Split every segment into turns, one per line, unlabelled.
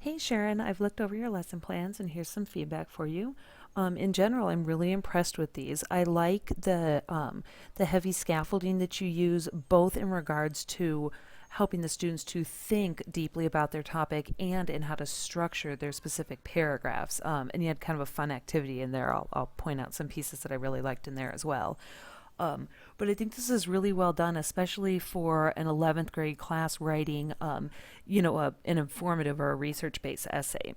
Hey Sharon, I've looked over your lesson plans and here's some feedback for you. In general, I'm really impressed with these. I like the heavy scaffolding that you use, both in regards to helping the students to think deeply about their topic and in how to structure their specific paragraphs. And you had kind of a fun activity in there. I'll point out some pieces that I really liked in there as well. But I think this is really well done, especially for an 11th grade class writing, an informative or a research-based essay.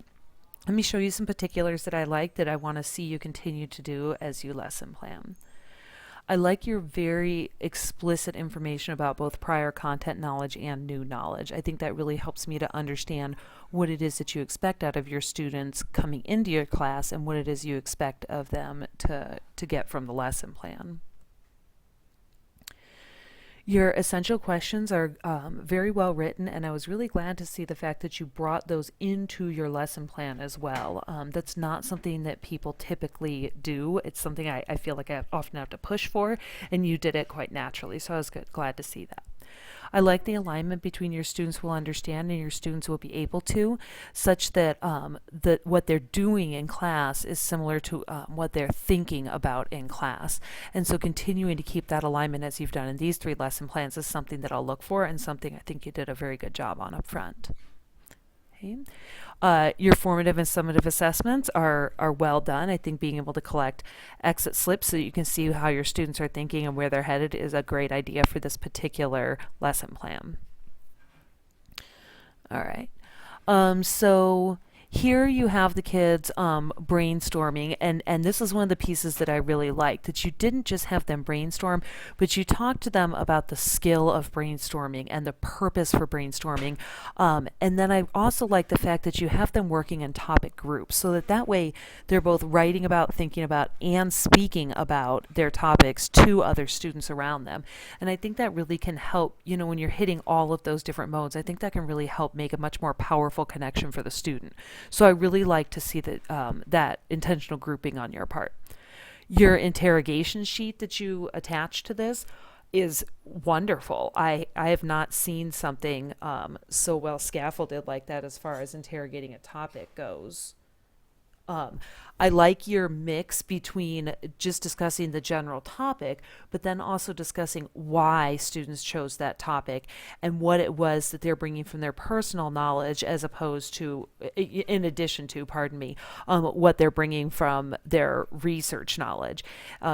Let me show you some particulars that I like that I want to see you continue to do as you lesson plan. I like your very explicit information about both prior content knowledge and new knowledge. I think that really helps me to understand what it is that you expect out of your students coming into your class and what it is you expect of them to get from the lesson plan. Your essential questions are very well written, and I was really glad to see the fact that you brought those into your lesson plan as well. That's not something that people typically do. It's something I feel like I often have to push for, and you did it quite naturally, so I was glad to see that. I like the alignment between your students will understand and your students will be able to, such that that what they're doing in class is similar to what they're thinking about in class. And so continuing to keep that alignment as you've done in these three lesson plans is something that I'll look for and something I think you did a very good job on up front. Okay. Your formative and summative assessments are well done. I think being able to collect exit slips so that you can see how your students are thinking and where they're headed is a great idea for this particular lesson plan. All right. So here you have the kids brainstorming, and this is one of the pieces that I really liked, that you didn't just have them brainstorm, but you talked to them about the skill of brainstorming and the purpose for brainstorming. And then I also like the fact that you have them working in topic groups, so that way they're both writing about, thinking about, and speaking about their topics to other students around them. And I think that really can help, when you're hitting all of those different modes, I think that can really help make a much more powerful connection for the student. So I really like to see that intentional grouping on your part. Your interrogation sheet that you attach to this is wonderful. I have not seen something so well scaffolded like that as far as interrogating a topic goes. I like your mix between just discussing the general topic, but then also discussing why students chose that topic and what it was that they're bringing from their personal knowledge as opposed to, in addition to, pardon me, what they're bringing from their research knowledge.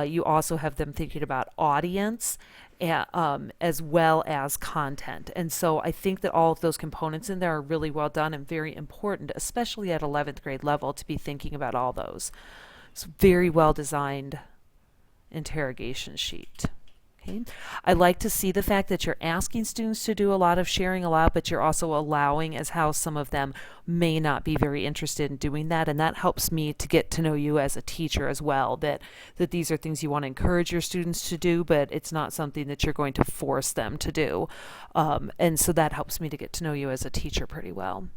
You also have them thinking about audience as well as content. And so I think that all of those components in there are really well done and very important, especially at 11th grade level, to be thinking about all those. It's very well designed interrogation sheet. Okay. I like to see the fact that you're asking students to do a lot of sharing aloud, but you're also allowing as how some of them may not be very interested in doing that. And that helps me to get to know you as a teacher as well, that these are things you want to encourage your students to do, but it's not something that you're going to force them to do. And so that helps me to get to know you as a teacher pretty well.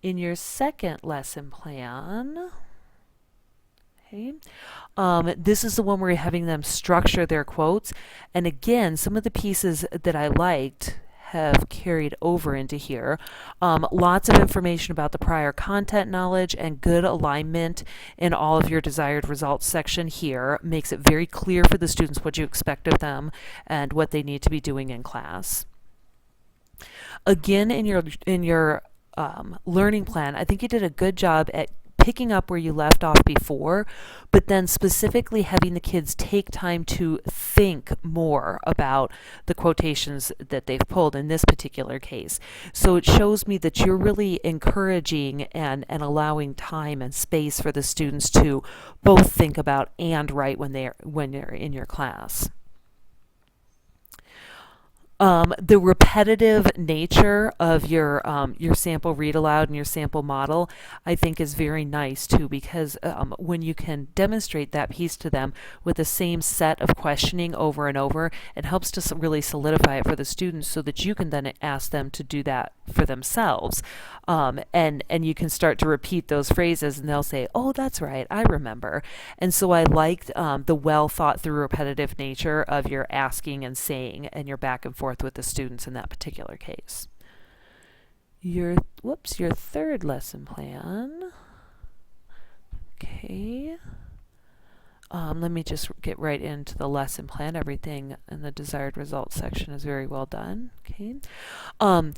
In your second lesson plan, okay. This is the one where you're having them structure their quotes. And again, some of the pieces that I liked have carried over into here. Lots of information about the prior content knowledge and good alignment in all of your desired results section here. Makes it very clear for the students what you expect of them and what they need to be doing in class. Again, in your learning plan, I think you did a good job at picking up where you left off before, but then specifically having the kids take time to think more about the quotations that they've pulled in this particular case. So it shows me that you're really encouraging and allowing time and space for the students to both think about and write when they're in your class. The repetitive nature of your sample read aloud and your sample model, I think, is very nice too, because when you can demonstrate that piece to them with the same set of questioning over and over, it helps to really solidify it for the students so that you can then ask them to do that for themselves. And you can start to repeat those phrases and they'll say, oh, that's right, I remember. And so I liked the well thought through repetitive nature of your asking and saying and your back and forth with the students in that particular case. your your third lesson plan. Okay. Let me just get right into the lesson plan. Everything in the desired results section is very well done. Okay. Um,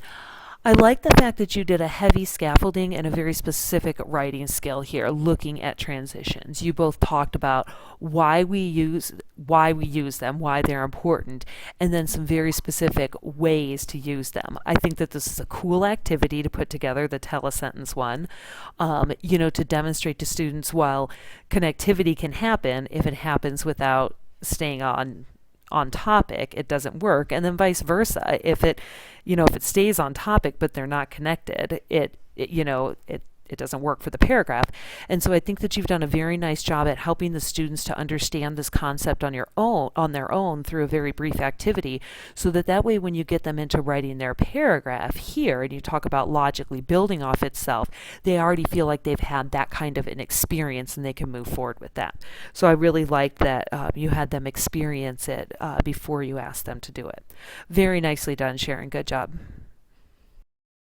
I like the fact that you did a heavy scaffolding and a very specific writing skill here, looking at transitions. You both talked about why we use them, why they're important, and then some very specific ways to use them. I think that this is a cool activity to put together, the tell a sentence one, to demonstrate to students while connectivity can happen, if it happens without staying on topic, it doesn't work, and then vice versa. If it stays on topic but they're not connected, it doesn't work for the paragraph. And so I think that you've done a very nice job at helping the students to understand this concept on their own through a very brief activity, so that way when you get them into writing their paragraph here and you talk about logically building off itself, they already feel like they've had that kind of an experience and they can move forward with that. So I really like that you had them experience it before you asked them to do it. Very nicely done, Sharon. Good job.